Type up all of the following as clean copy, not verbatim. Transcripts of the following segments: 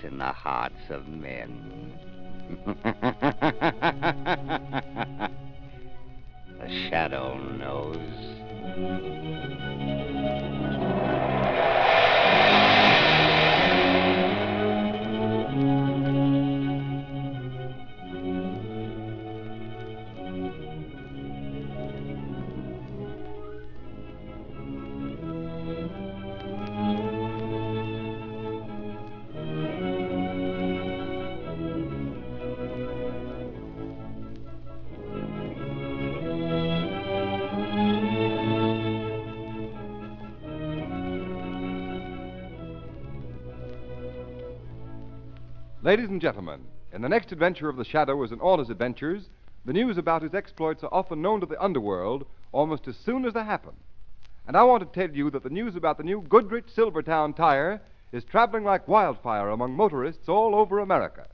in the hearts of men. The shadow knows. Ladies and gentlemen, in the next adventure of the Shadow as in all his adventures, the news about his exploits are often known to the underworld almost as soon as they happen. And I want to tell you that the news about the new Goodrich Silvertown tire is traveling like wildfire among motorists all over America.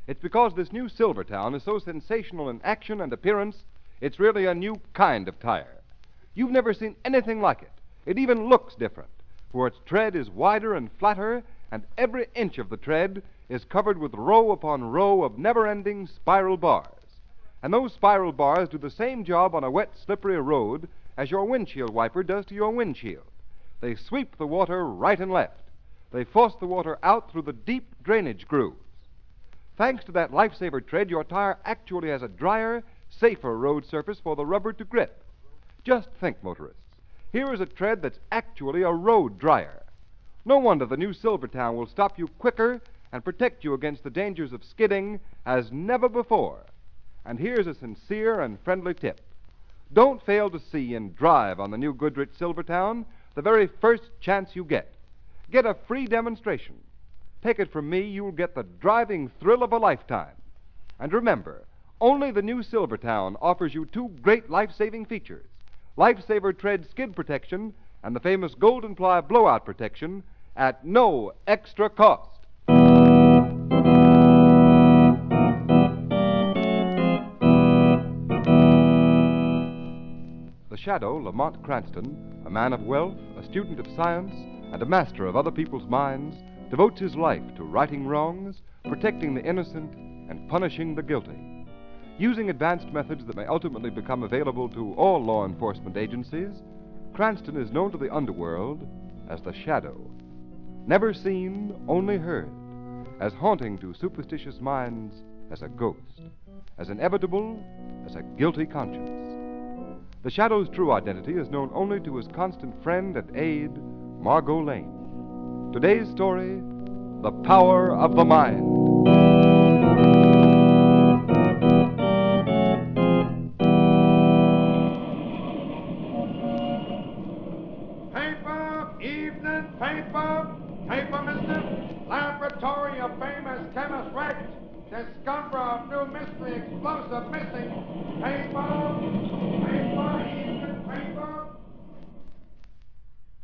It's because this new Silvertown is so sensational in action and appearance, it's really a new kind of tire. You've never seen anything like it. It even looks different, for its tread is wider and flatter, and every inch of the tread is covered with row upon row of never-ending spiral bars. And those spiral bars do the same job on a wet, slippery road as your windshield wiper does to your windshield. They sweep the water right and left. They force the water out through the deep drainage grooves. Thanks to that lifesaver tread, your tire actually has a drier, safer road surface for the rubber to grip. Just think, motorists. Here is a tread that's actually a road dryer. No wonder the new Silvertown will stop you quicker and protect you against the dangers of skidding as never before. And here's a sincere and friendly tip. Don't fail to see and drive on the new Goodrich Silvertown the very first chance you get. Get a free demonstration. Take it from me, you'll get the driving thrill of a lifetime. And remember, only the new Silvertown offers you two great life-saving features: Lifesaver Tread skid protection and the famous Golden Ply blowout protection at no extra cost. The Shadow, Lamont Cranston, a man of wealth, a student of science, and a master of other people's minds, devotes his life to righting wrongs, protecting the innocent, and punishing the guilty. Using advanced methods that may ultimately become available to all law enforcement agencies, Cranston is known to the underworld as the Shadow. Never seen, only heard, as haunting to superstitious minds as a ghost, as inevitable as a guilty conscience. The Shadow's true identity is known only to his constant friend and aide, Margot Lane. Today's story, The Power of the Mind. Evening paper, mister. Laboratory of famous chemist wrecked. Discoverer of new mystery explosive missing. Evening paper.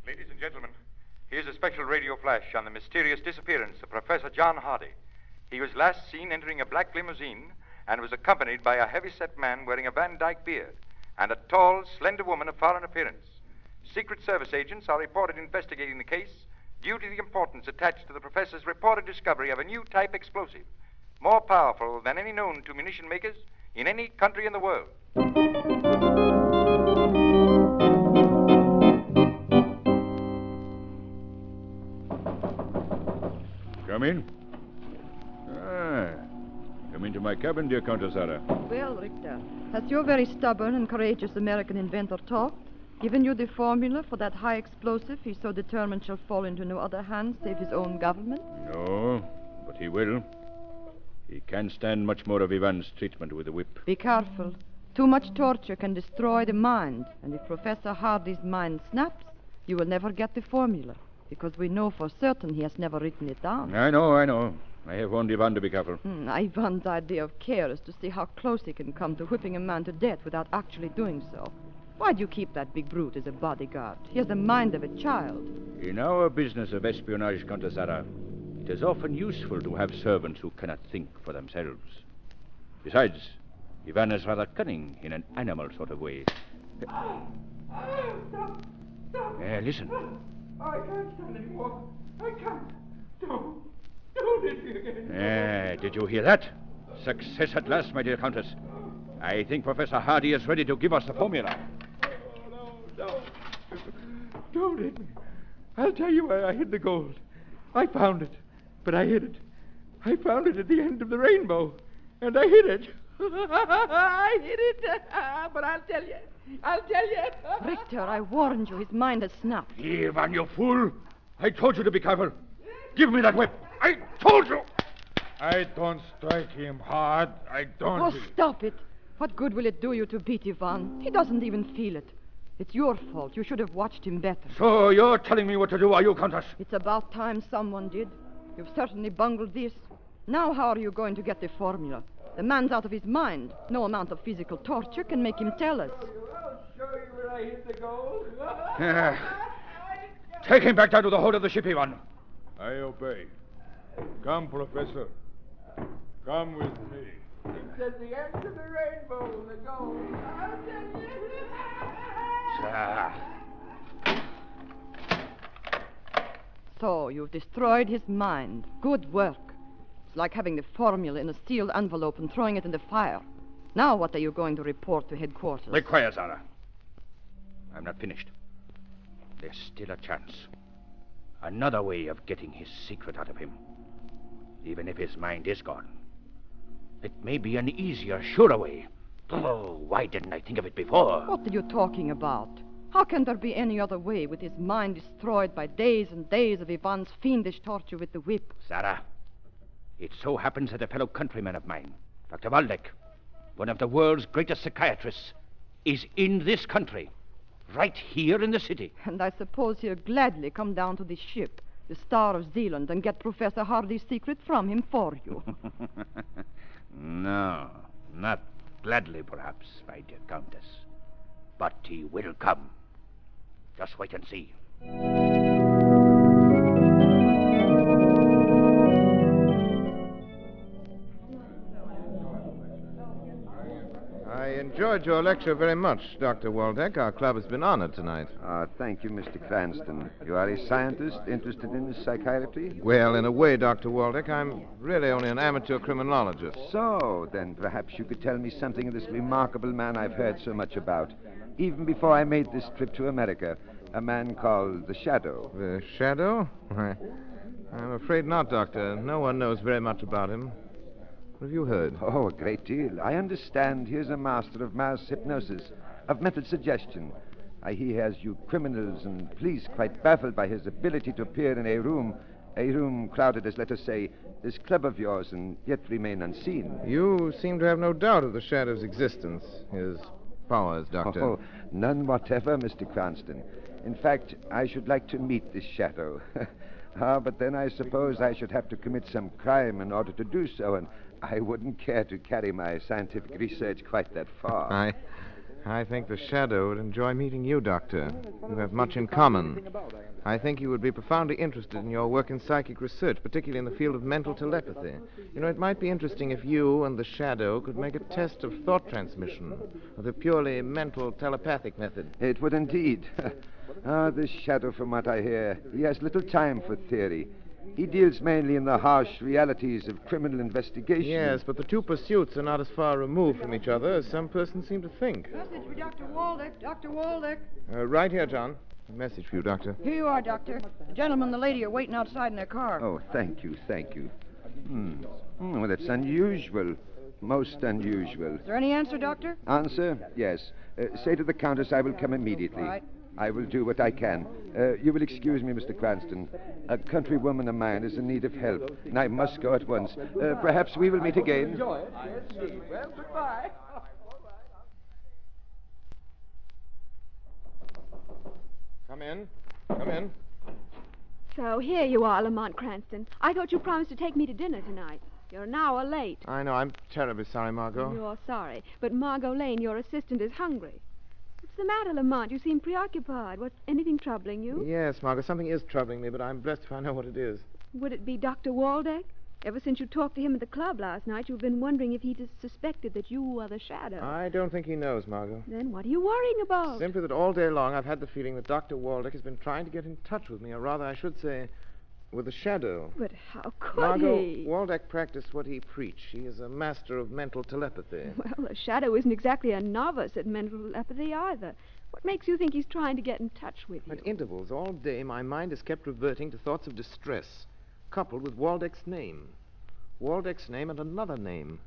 Ladies and gentlemen, here's a special radio flash on the mysterious disappearance of Professor John Hardy. He was last seen entering a black limousine and was accompanied by a heavy-set man wearing a Van Dyke beard and a tall, slender woman of foreign appearance. Secret Service agents are reported investigating the case due to the importance attached to the professor's reported discovery of a new type explosive, more powerful than any known to munition makers in any country in the world. Come in. Come into my cabin, dear Countess Sarah. Well, Richter, has your very stubborn and courageous American inventor talked? Given you the formula for that high explosive he's so determined shall fall into no other hands save his own government? No, but he will. He can't stand much more of Ivan's treatment with the whip. Be careful. Too much torture can destroy the mind, and if Professor Hardy's mind snaps, you will never get the formula, because we know for certain he has never written it down. I know. I have warned Ivan to be careful. Ivan's idea of care is to see how close he can come to whipping a man to death without actually doing so. Why do you keep that big brute as a bodyguard? He has the mind of a child. In our business of espionage, Countess Sarah, it is often useful to have servants who cannot think for themselves. Besides, Ivan is rather cunning in an animal sort of way. Stop! Listen. I can't stand anymore. I can't. Don't Don't hit me again. Did you hear that? Success at last, my dear Countess. I think Professor Hardy is ready to give us the formula. No. Don't hit me. I'll tell you where I hid the gold. I found it, but I hid it. I found it at the end of the rainbow, and I hid it. I hid it, but I'll tell you. Richter, I warned you. His mind has snapped. Ivan, you fool! I told you to be careful. Give me that whip. I told you. I don't strike him hard. I don't. Oh, stop it. What good will it do you to beat Ivan? He doesn't even feel it. It's your fault. You should have watched him better. So you're telling me what to do, are you, Countess? It's about time someone did. You've certainly bungled this. Now how are you going to get the formula? The man's out of his mind. No amount of physical torture can make him tell us. I'll show you where I hid the gold. Take him back down to the hold of the ship, Ivan. I obey. Come, Professor. Come with me. It's at the end of the rainbow, the gold. I'll tell you. So, you've destroyed his mind. Good work. It's like having the formula in a sealed envelope and throwing it in the fire. Now what are you going to report to headquarters? Be quiet, Zara. I'm not finished. There's still a chance. Another way of getting his secret out of him. Even if his mind is gone. It may be an easier, surer way. Oh, why didn't I think of it before? What are you talking about? How can there be any other way with his mind destroyed by days and days of Ivan's fiendish torture with the whip? Sarah, it so happens that a fellow countryman of mine, Dr. Waldeck, one of the world's greatest psychiatrists, is in this country, right here in the city. And I suppose he'll gladly come down to this ship, the Star of Zealand, and get Professor Hardy's secret from him for you. No, not gladly, perhaps, my dear Countess. But he will come. Just wait and see. I enjoyed your lecture very much, Dr. Waldeck. Our club has been honored tonight. Thank you, Mr. Cranston. You are a scientist interested in psychiatry? Well, in a way, Dr. Waldeck, I'm really only an amateur criminologist. So, then perhaps you could tell me something of this remarkable man I've heard so much about, even before I made this trip to America, a man called the Shadow. The Shadow? I'm afraid not, Doctor. No one knows very much about him. What have you heard? Oh, a great deal. I understand he's a master of mass hypnosis, of mental suggestion. He has you criminals and police quite baffled by his ability to appear in a room crowded as, let us say, this club of yours, and yet remain unseen. You seem to have no doubt of the Shadow's existence, his powers, Doctor. Oh, none whatever, Mr. Cranston. In fact, I should like to meet this Shadow. But then I suppose I should have to commit some crime in order to do so, and I wouldn't care to carry my scientific research quite that far. I think the Shadow would enjoy meeting you, Doctor. You have much in common. I think he would be profoundly interested in your work in psychic research, particularly in the field of mental telepathy. You know, it might be interesting if you and the Shadow could make a test of thought transmission, of the purely mental telepathic method. It would indeed. This Shadow, from what I hear, he has little time for theory. He deals mainly in the harsh realities of criminal investigation. Yes, but the two pursuits are not as far removed from each other as some persons seem to think. Message for Dr. Waldeck. Dr. Waldeck. Right here, John. A message for you, Doctor. Here you are, Doctor. The gentleman and the lady are waiting outside in their car. Oh, thank you. Well, that's unusual. Most unusual. Is there any answer, Doctor? Answer? Yes. Say to the Countess I will come immediately. All right. I will do what I can. You will excuse me, Mr. Cranston. A countrywoman of mine is in need of help, and I must go at once. Perhaps we will meet again. Enjoy it. Yes, indeed. Well, goodbye. Come in. So here you are, Lamont Cranston. I thought you promised to take me to dinner tonight. You're an hour late. I know. I'm terribly sorry, Margot. You're sorry. But Margot Lane, your assistant, is hungry. What's the matter, Lamont? You seem preoccupied. Anything troubling you? Yes, Margot, something is troubling me, but I'm blessed if I know what it is. Would it be Dr. Waldeck? Ever since you talked to him at the club last night, you've been wondering if he suspected that you are the Shadow. I don't think he knows, Margot. Then what are you worrying about? Simply that all day long I've had the feeling that Dr. Waldeck has been trying to get in touch with me, or rather, I should say, With the shadow. But how could Margot, he? Waldeck practiced what he preached. He is a master of mental telepathy. Well, the shadow isn't exactly a novice at mental telepathy either. What makes you think he's trying to get in touch with you? At intervals all day, my mind is kept reverting to thoughts of distress, coupled with Waldeck's name. Waldeck's name and another name.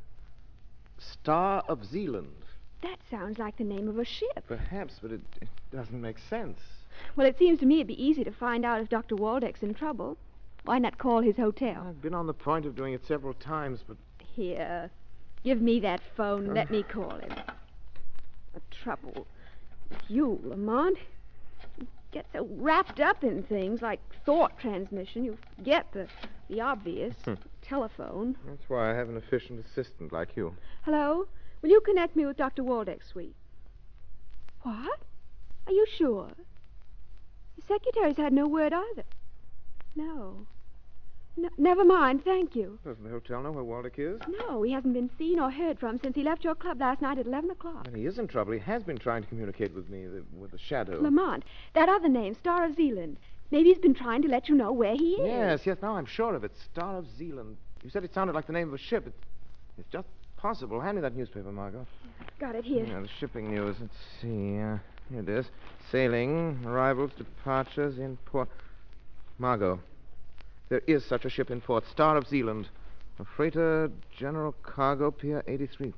Star of Zealand. That sounds like the name of a ship. Perhaps, but it doesn't make sense. Well, it seems to me it'd be easy to find out if Dr. Waldeck's in trouble. Why not call his hotel? I've been on the point of doing it several times, but... Here, give me that phone and let me call him. The trouble with you, Lamont. You get so wrapped up in things like thought transmission, you forget the obvious. Telephone. That's why I have an efficient assistant like you. Hello? Will you connect me with Dr. Waldeck's suite? What? Are you sure? The secretary's had no word either. No, never mind, thank you. Doesn't the hotel know where Waldeck is? No, he hasn't been seen or heard from since he left your club last night at 11 o'clock. Then he is in trouble. He has been trying to communicate with me, with the shadow. Lamont, that other name, Star of Zealand. Maybe he's been trying to let you know where he is. Yes, now I'm sure of it. Star of Zealand. You said it sounded like the name of a ship. It's just possible. Hand me that newspaper, Margot. Got it here. Yeah, the shipping news. Let's see. Here it is. Sailing, arrivals, departures in port. Margot, there is such a ship in port. Star of Zealand. A freighter, general cargo, Pier 83.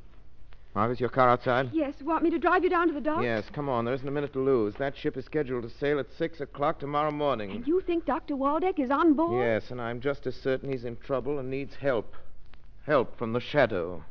Margot, is your car outside? Yes, want me to drive you down to the dock? Yes, come on. There isn't a minute to lose. That ship is scheduled to sail at 6 o'clock tomorrow morning. And you think Dr. Waldeck is on board? Yes, and I'm just as certain he's in trouble and needs help. Help from the shadow.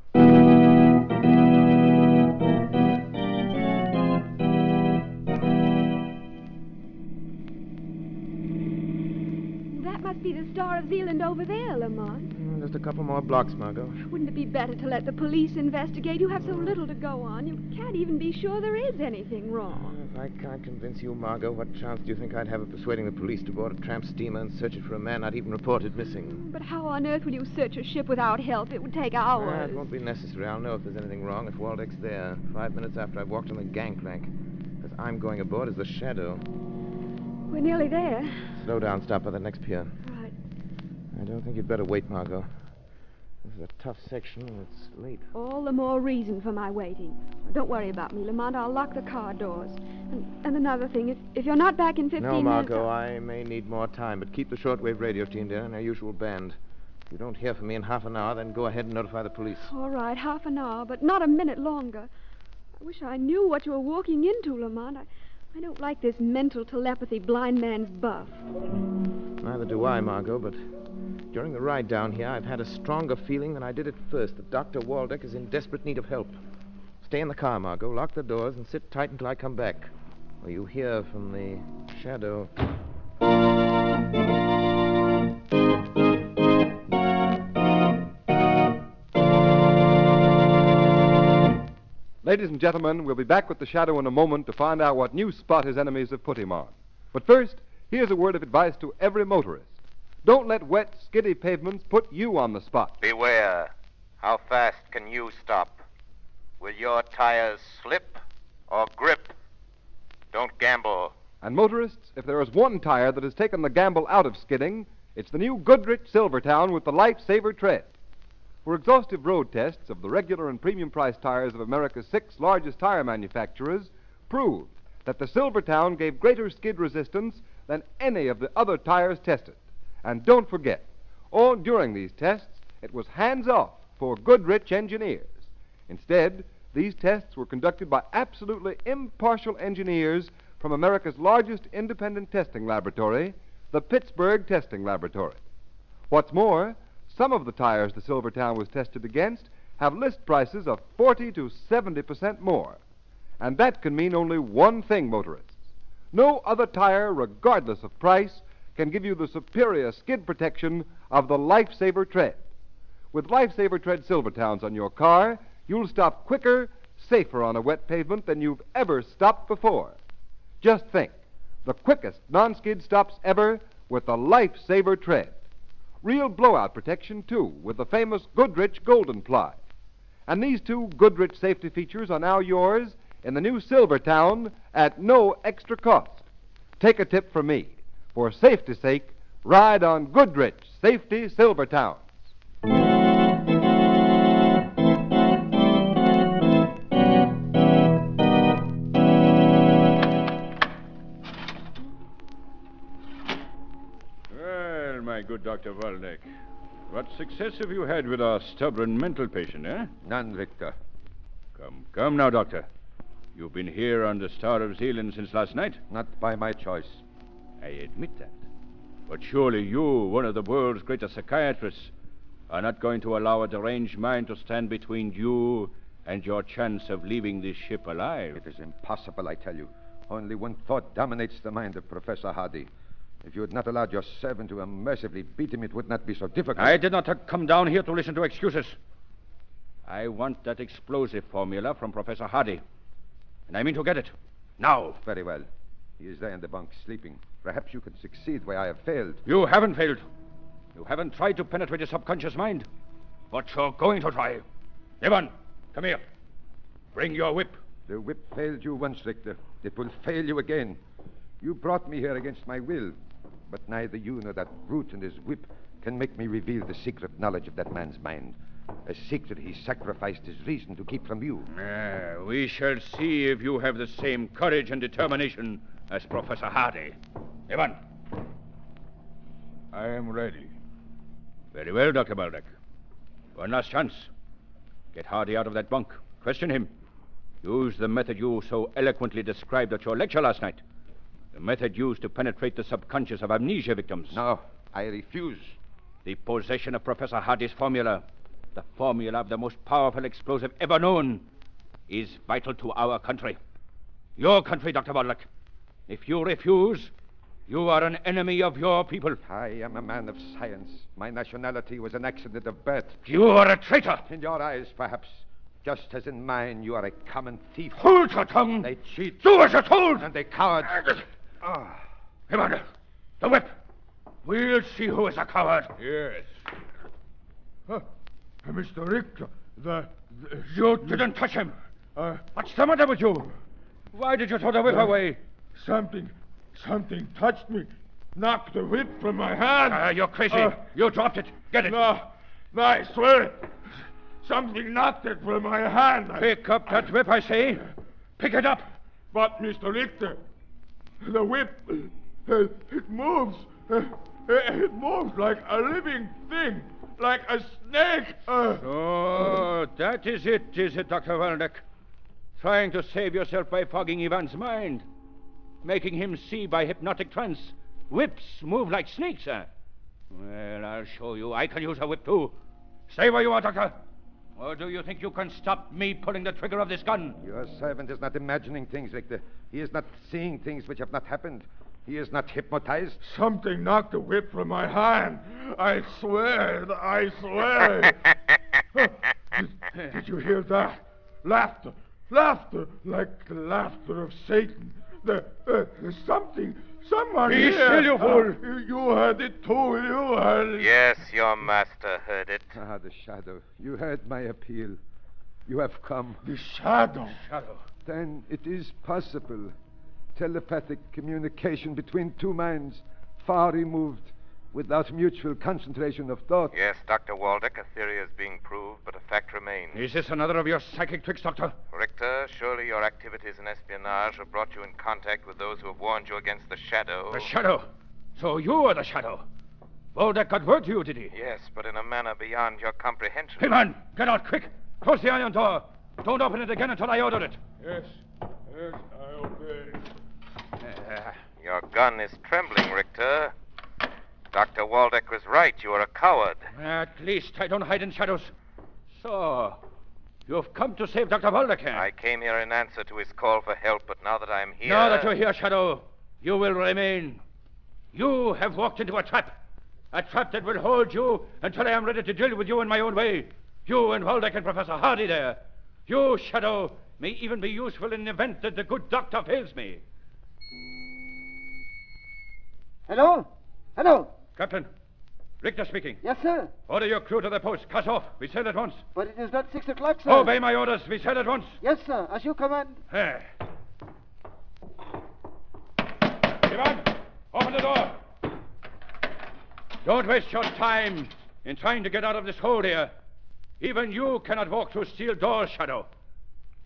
That must be the Star of Zealand over there, Lamont. Just a couple more blocks, Margot. Wouldn't it be better to let the police investigate? You have so little to go on. You can't even be sure there is anything wrong. If I can't convince you, Margot, what chance do you think I'd have of persuading the police to board a tramp steamer and search it for a man not even reported missing? But how on earth will you search a ship without help? It would take hours. It won't be necessary. I'll know if there's anything wrong if Waldeck's there. 5 minutes after I've walked on the gangplank. Because I'm going aboard as the shadow. We're nearly there. Slow down. Stop by the next pier. Right. I don't think you'd better wait, Margot. This is a tough section, and it's late. All the more reason for my waiting. Don't worry about me, Lamont. I'll lock the car doors. And another thing, if you're not back in 15 No, Margot, minutes... I may need more time, but keep the shortwave radio tuned in our usual band. If you don't hear from me in half an hour, then go ahead and notify the police. All right, half an hour, but not a minute longer. I wish I knew what you were walking into, Lamont. I don't like this mental telepathy blind man's buff. Neither do I, Margot, but during the ride down here, I've had a stronger feeling than I did at first that Dr. Waldeck is in desperate need of help. Stay in the car, Margot. Lock the doors and sit tight until I come back. Or you hear from the shadow. Ladies and gentlemen, we'll be back with the shadow in a moment to find out what new spot his enemies have put him on. But first, here's a word of advice to every motorist. Don't let wet, skiddy pavements put you on the spot. Beware. How fast can you stop? Will your tires slip or grip? Don't gamble. And motorists, if there is one tire that has taken the gamble out of skidding, it's the new Goodrich Silvertown with the Lifesaver tread. For exhaustive road tests of the regular and premium price tires of America's 6 largest tire manufacturers proved that the Silvertown gave greater skid resistance than any of the other tires tested. And don't forget, all during these tests, it was hands-off for Goodrich engineers. Instead, these tests were conducted by absolutely impartial engineers from America's largest independent testing laboratory, the Pittsburgh Testing Laboratory. What's more, some of the tires the Silvertown was tested against have list prices of 40 to 70% more. And that can mean only one thing, motorists. No other tire, regardless of price, can give you the superior skid protection of the Lifesaver tread. With Lifesaver tread Silvertowns on your car, you'll stop quicker, safer on a wet pavement than you've ever stopped before. Just think, the quickest non-skid stops ever with the Lifesaver tread. Real blowout protection, too, with the famous Goodrich Golden Ply. And these two Goodrich safety features are now yours in the new Silvertown at no extra cost. Take a tip from me. For safety's sake, Ride on Goodrich Safety Silver Towns. Well, my good Dr. Waldeck, what success have you had with our stubborn mental patient, eh? None, Victor. Come now, Doctor. You've been here on the Star of Zealand since last night. Not by my choice. I admit that. But surely you, one of the world's greatest psychiatrists, are not going to allow a deranged mind to stand between you and your chance of leaving this ship alive. It is impossible, I tell you. Only one thought dominates the mind of Professor Hardy. If you had not allowed your servant to unmercifully beat him, it would not be so difficult. I did not come down here to listen to excuses. I want that explosive formula from Professor Hardy. And I mean to get it. Now. Very well. He is there in the bunk, sleeping. Perhaps you can succeed where I have failed. You haven't failed. You haven't tried to penetrate his subconscious mind. But you're going to try. Ivan, come here. Bring your whip. The whip failed you once, Richter. It will fail you again. You brought me here against my will. But neither you nor that brute and his whip can make me reveal the secret knowledge of that man's mind. A secret he sacrificed his reason to keep from you. We shall see if you have the same courage and determination as Professor Hardy. Ivan. I am ready. Very well, Dr. Baldock. One last chance. Get Hardy out of that bunk. Question him. Use the method you so eloquently described at your lecture last night. The method used to penetrate the subconscious of amnesia victims. No, I refuse. The possession of Professor Hardy's formula, the formula of the most powerful explosive ever known, is vital to our country. Your country, Dr. Baldock. If you refuse, you are an enemy of your people. I am a man of science. My nationality was an accident of birth. You are a traitor. In your eyes, perhaps. Just as in mine, you are a common thief. Hold your tongue. They cheat. Do as you're told. And they coward. Ivan, the whip. We'll see who is a coward. Yes. Mr. Richter, You didn't touch him. What's the matter with you? Why did you throw the whip away? Something touched me. Knocked the whip from my hand. You're crazy. You dropped it. Get it. No, I swear it. Something knocked it from my hand. Pick up that whip, I say. Pick it up. But, Mr. Richter, the whip, it moves. It moves like a living thing, like a snake. Oh, that is it, Dr. Waldeck? Trying to save yourself by fogging Ivan's mind. Making him see by hypnotic trance. Whips move like snakes, huh? Well, I'll show you. I can use a whip, too. Stay where you are, Doctor. Or do you think you can stop me pulling the trigger of this gun? Your servant is not imagining things, Richter. He is not seeing things which have not happened. He is not hypnotized. Something knocked the whip from my hand. I swear. Did you hear that? Laughter, like the laughter of Satan. Someone Be here. still, you fool. You heard it too. You heard it. Yes, your master heard it. Ah, the shadow. You heard my appeal. You have come. The shadow. Then it is possible. Telepathic communication between two minds, far removed, without mutual concentration of thought. Yes, Dr. Waldeck, a theory is being proved, but a fact remains. Is this another of your psychic tricks, Doctor? Richter, surely your activities in espionage have brought you in contact with those who have warned you against the Shadow. The Shadow? So you are the Shadow? Waldeck got word to you, did he? Yes, but in a manner beyond your comprehension. Hey, man, get out quick. Close the iron door. Don't open it again until I order it. Yes, I obey. Your gun is trembling, Richter. Dr. Waldeck was right. You are a coward. At least I don't hide in shadows. So, you've come to save Dr. Waldeck, eh? I came here in answer to his call for help, but now that I'm here... Now that you're here, Shadow, you will remain. You have walked into a trap. A trap that will hold you until I am ready to deal with you in my own way. You and Waldeck and Professor Hardy there. You, Shadow, may even be useful in the event that the good doctor fails me. Hello? Captain, Richter speaking. Yes, sir. Order your crew to the post. Cut off. We sail at once. But it is not 6 o'clock, sir. Obey my orders. We sail at once. Yes, sir. As you command. Ivan, open the door. Don't waste your time in trying to get out of this hole here. Even you cannot walk through steel doors, Shadow.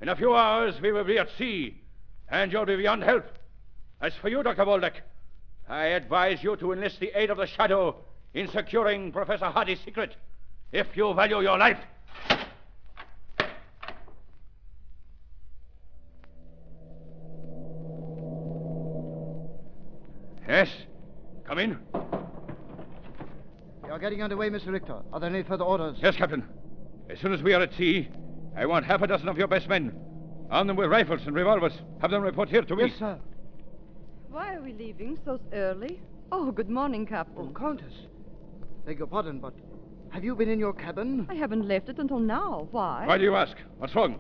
In a few hours, we will be at sea, and you'll be beyond help. As for you, Dr. Waldeck, I advise you to enlist the aid of the Shadow in securing Professor Hardy's secret, if you value your life. Yes? Come in. We are getting underway, Mr. Richter. Are there any further orders? Yes, Captain. As soon as we are at sea, I want half a dozen of your best men. Arm them with rifles and revolvers. Have them report here to me. Yes, sir. Why are we leaving so early? Oh, good morning, Captain. Oh, Countess. Beg your pardon, but have you been in your cabin? I haven't left it until now. Why? Why do you ask? What's wrong?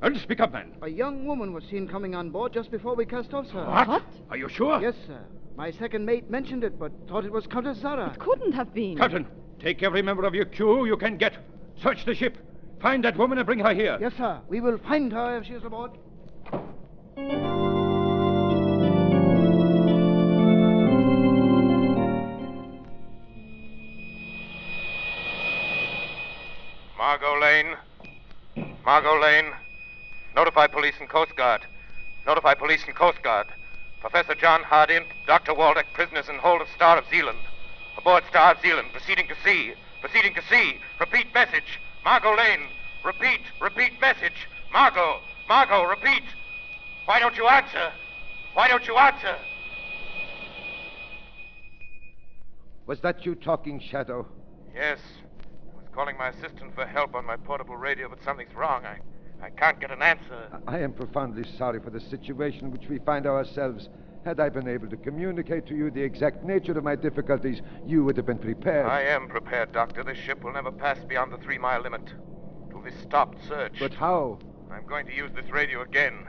Well, speak up, man. A young woman was seen coming on board just before we cast off, sir. What? Are you sure? Yes, sir. My second mate mentioned it, but thought it was Countess Zara. It couldn't have been. Captain, take every member of your crew you can get. Search the ship. Find that woman and bring her here. Yes, sir. We will find her if she is aboard. Margot Lane. Margot Lane. Notify police and Coast Guard. Notify police and Coast Guard. Professor John Hardy and Dr. Waldeck, prisoners in hold of Star of Zealand. Aboard Star of Zealand, proceeding to sea. Proceeding to sea. Repeat message. Margot Lane. Repeat message. Margot, repeat. Why don't you answer? Why don't you answer? Was that you talking, Shadow? Yes. I was calling my assistant for help on my portable radio, but something's wrong. I can't get an answer. I am profoundly sorry for the situation in which we find ourselves. Had I been able to communicate to you the exact nature of my difficulties, you would have been prepared. I am prepared, Doctor. This ship will never pass beyond the 3-mile limit. It will be stopped search. But how? I'm going to use this radio again.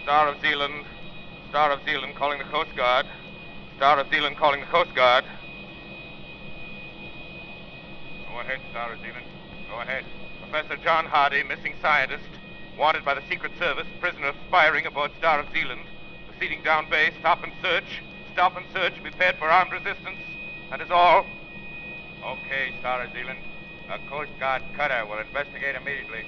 Star of Zealand calling the Coast Guard. Star of Zealand calling the Coast Guard. Go ahead, Star of Zealand. Go ahead. Professor John Hardy, missing scientist, wanted by the Secret Service, prisoner firing aboard Star of Zealand. Proceeding down bay, stop and search. Stop and search, be prepared for armed resistance. That is all. Okay, Star of Zealand. A Coast Guard cutter will investigate immediately.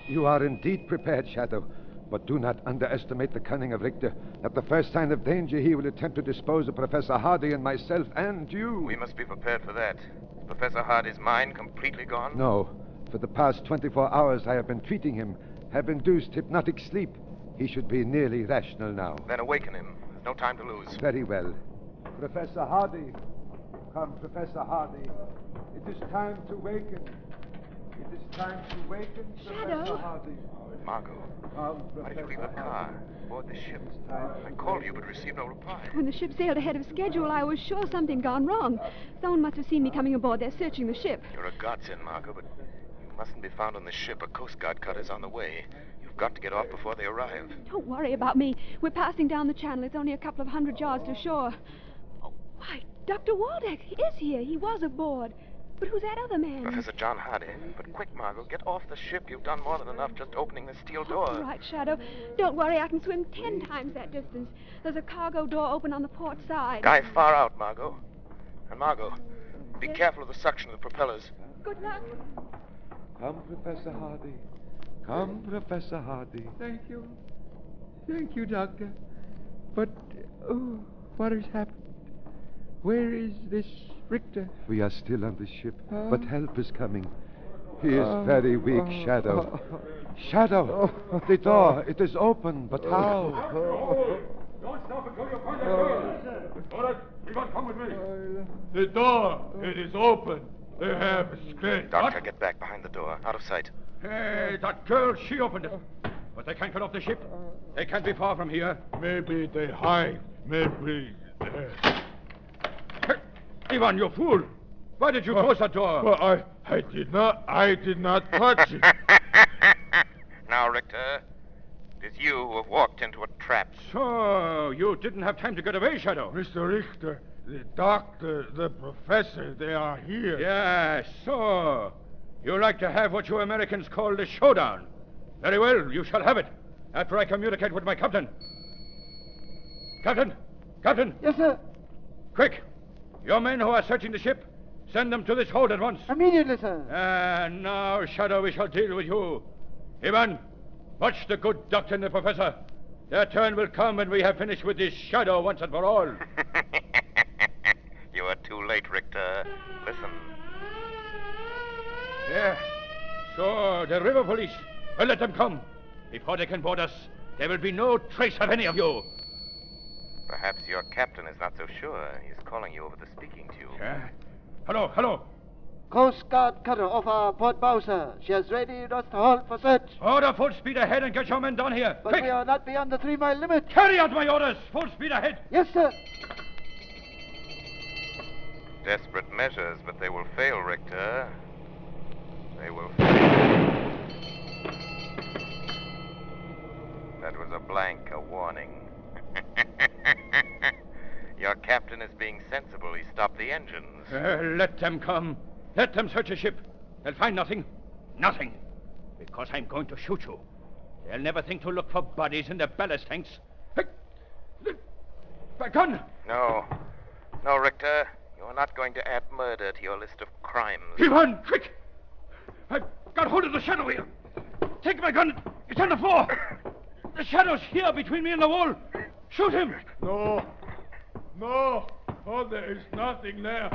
You are indeed prepared, Shadow. But do not underestimate the cunning of Richter. At the first sign of danger, he will attempt to dispose of Professor Hardy and myself and you. We must be prepared for that. Is Professor Hardy's mind completely gone? No. For the past 24 hours, I have been treating him, have induced hypnotic sleep. He should be nearly rational now. Then awaken him. There's no time to lose. Very well. Professor Hardy. Come, Professor Hardy. It is time to waken. It is time to waken, Shadow. Professor Hardy. Margot, why did you leave the car aboard the ship? I called you but received no reply. When the ship sailed ahead of schedule, I was sure something had gone wrong. Someone must have seen me coming aboard. They're searching the ship. You're a godsend, Margot, but you mustn't be found on the ship. A Coast Guard cutter's on the way. You've got to get off before they arrive. Don't worry about me. We're passing down the channel. It's only a couple of 100 yards to shore. Oh, why, Dr. Waldeck is here. He was aboard. But who's that other man? Professor John Hardy. But quick, Margot, get off the ship. You've done more than enough just opening the steel door. All right, Shadow. Don't worry, I can swim 10 times that distance. There's a cargo door open on the port side. Dive far out, Margot. And Margot, be careful of the suction of the propellers. Good luck. Come, Professor Hardy. Come, Professor Hardy. Thank you. Thank you, Doctor. But, what has happened? Where is this Richter? We are still on the ship, but help is coming. He is very weak, Shadow. Shadow! The door, it is open, but how? Don't stop until you find that door. All right, you must come with me. The door, it is open. They have escaped. Doctor, get back behind the door. Out of sight. Hey, that girl, she opened it. But they can't get off the ship. They can't be far from here. Maybe they hide. Maybe. Hey, Ivan, you fool. Why did you close that door? Well, I did not touch it. Now, Richter, it is you who have walked into a trap. So, you didn't have time to get away, Shadow. Mr. Richter, the doctor, the professor, they are here. Yes, so. You like to have what you Americans call the showdown. Very well, you shall have it. After I communicate with my captain. Captain! Captain! Yes, sir. Quick! Your men who are searching the ship, send them to this hold at once. Immediately, sir. And now, Shadow, we shall deal with you. Ivan, watch the good doctor and the professor. Their turn will come when we have finished with this Shadow once and for all. You are too late, Richter. Listen. Yeah. So, the river police. Well, let them come. Before they can board us, there will be no trace of any of you. Perhaps your captain is not so sure. He's calling you over the speaking tube. Hello, hello. Coast Guard cutter off our port bow, sir. She has readied us to halt for search. Order full speed ahead and get your men down here. But Quick! we are not beyond the 3-mile limit. Carry out my orders. Full speed ahead. Yes, sir. Desperate measures, but they will fail, Richter. They will fail. That was a blank, a warning. Your captain is being sensible. He stopped the engines. Let them come. Let them search the ship. They'll find nothing. Nothing. Because I'm going to shoot you. They'll never think to look for bodies in the ballast tanks. My gun! No. No, Richter. You're not going to add murder to your list of crimes. Ivan, quick! I've got hold of the Shadow here. Take my gun. It's on the floor. The Shadow's here between me and the wall. Shoot him. No. No. Oh, there is nothing there.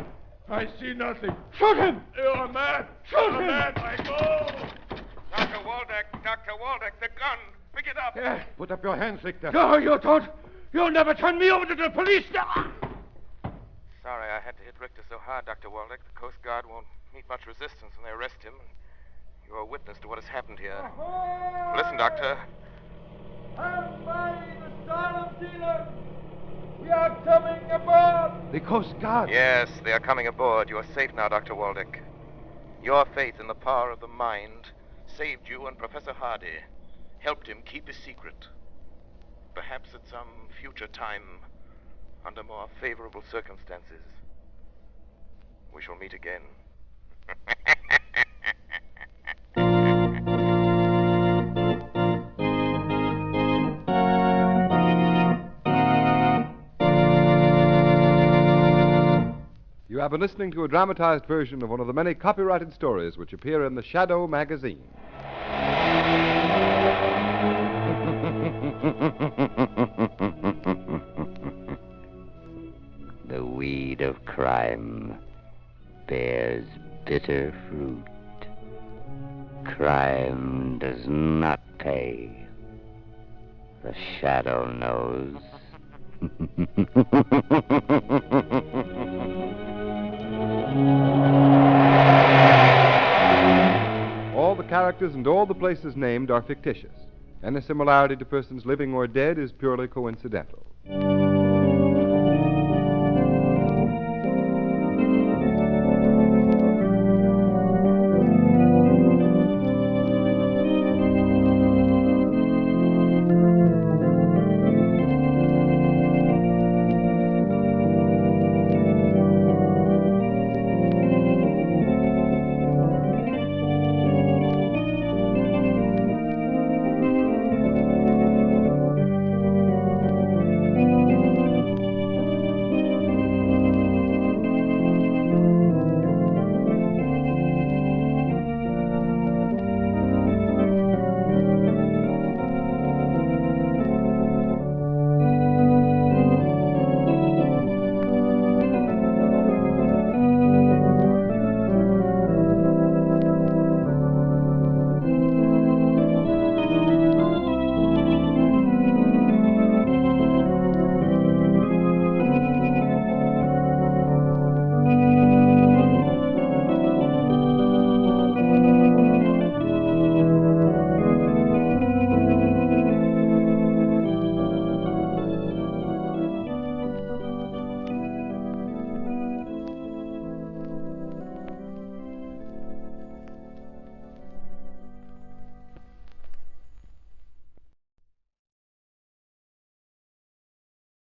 I see nothing. Shoot him. You're mad. Shoot You're him. mad. I go. Dr. Waldeck, the gun. Pick it up. Put up your hands, Richter. No, you don't. You'll never turn me over to the police. Sorry I had to hit Richter so hard, Dr. Waldeck. The Coast Guard won't meet much resistance when they arrest him. You're a witness to what has happened here. Listen, Doctor. I'm by the Stardom dealer. We are coming aboard. The Coast Guard. Yes, they are coming aboard. You are safe now, Dr. Waldeck. Your faith in the power of the mind saved you and Professor Hardy, helped him keep his secret. Perhaps at some future time, under more favorable circumstances, we shall meet again. You have been listening to a dramatized version of one of the many copyrighted stories which appear in the Shadow magazine. The weed of crime bears bitter fruit. Crime does not pay. The Shadow knows. All the characters and all the places named are fictitious. Any similarity to persons living or dead is purely coincidental.